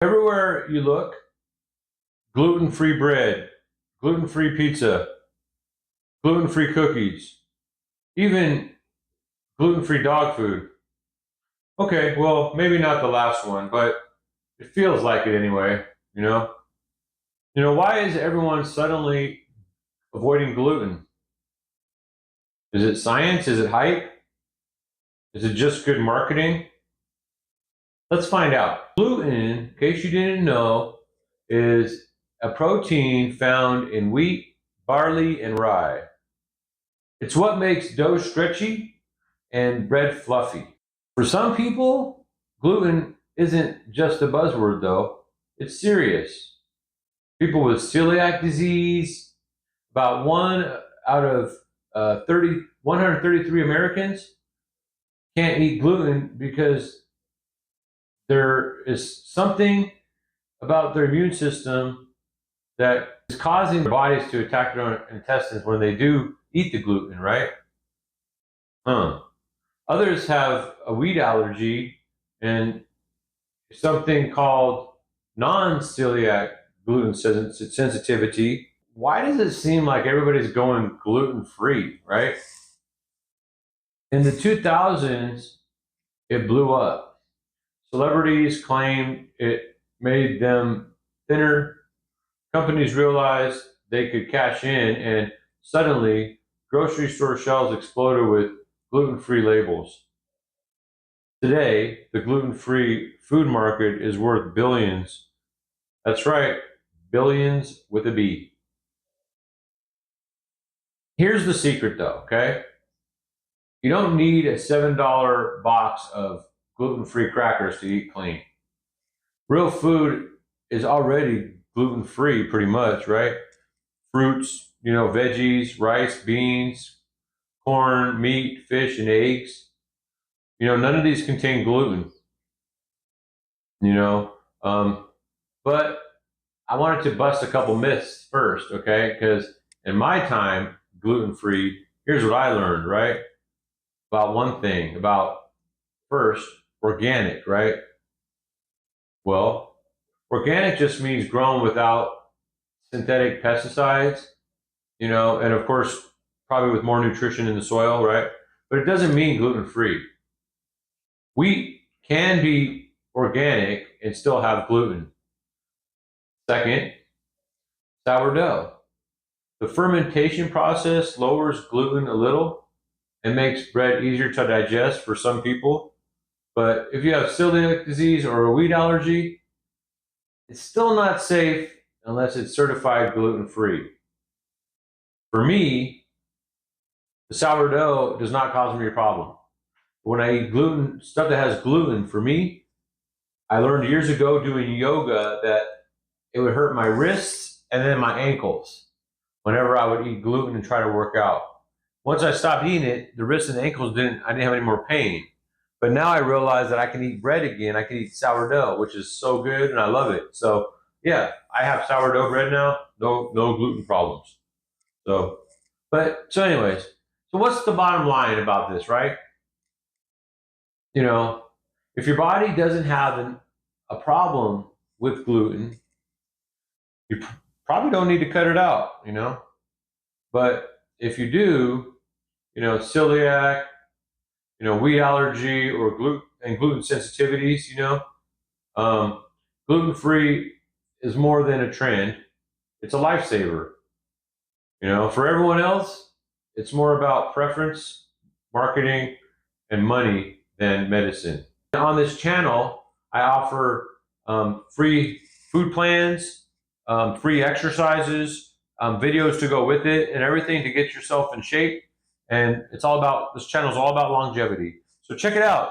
Everywhere you look, gluten-free bread, gluten-free pizza, gluten-free cookies, even gluten-free dog food. Okay, well, maybe not the last one, but it feels like it anyway, you know? Why is everyone suddenly avoiding gluten? Is it science? Is it hype? Is it just good marketing? Let's find out. Gluten, in case you didn't know, is a protein found in wheat, barley, and rye. It's what makes dough stretchy and bread fluffy. For some people, gluten isn't just a buzzword though, it's serious. People with celiac disease, about 133 Americans can't eat gluten because there is something about their immune system that is causing their bodies to attack their own intestines when they do eat the gluten, right? Others have a wheat allergy and something called non-celiac gluten sensitivity. Why does it seem like everybody's going gluten-free, right? In the 2000s, it blew up. Celebrities claimed it made them thinner. Companies realized they could cash in, and suddenly grocery store shelves exploded with gluten-free labels. Today, the gluten-free food market is worth billions. That's right, billions with a B. Here's the secret though, okay? You don't need a $7 box of gluten-free crackers to eat clean. Real food is already gluten-free pretty much, right? Fruits, veggies, rice, beans, corn, meat, fish, and eggs. None of these contain gluten, but I wanted to bust a couple myths first, okay? Because in my time, gluten-free, here's what I learned, right? About one thing, first, organic, right? Well, organic just means grown without synthetic pesticides, and of course, probably with more nutrition in the soil, right? But it doesn't mean gluten-free. Wheat can be organic and still have gluten. Second, sourdough. The fermentation process lowers gluten a little and makes bread easier to digest for some people. But if you have celiac disease or a wheat allergy, it's still not safe unless it's certified gluten-free. For me, the sourdough does not cause me a problem. When I eat gluten, stuff that has gluten, for me, I learned years ago doing yoga that it would hurt my wrists and then my ankles whenever I would eat gluten and try to work out. Once I stopped eating it, the wrists and ankles I didn't have any more pain. But now I realize that I can eat bread again. I can eat sourdough, which is so good, and I love it. So yeah, I have sourdough bread now. No gluten problems. So anyways, so what's the bottom line about this, right? If your body doesn't have a problem with gluten, you probably don't need to cut it out, But if you do, celiac, wheat allergy or gluten sensitivities, gluten-free is more than a trend. It's a lifesaver. For everyone else, it's more about preference, marketing, and money than medicine. On this channel, I offer free food plans, free exercises, videos to go with it, and everything to get yourself in shape. And this channel is all about longevity. So check it out.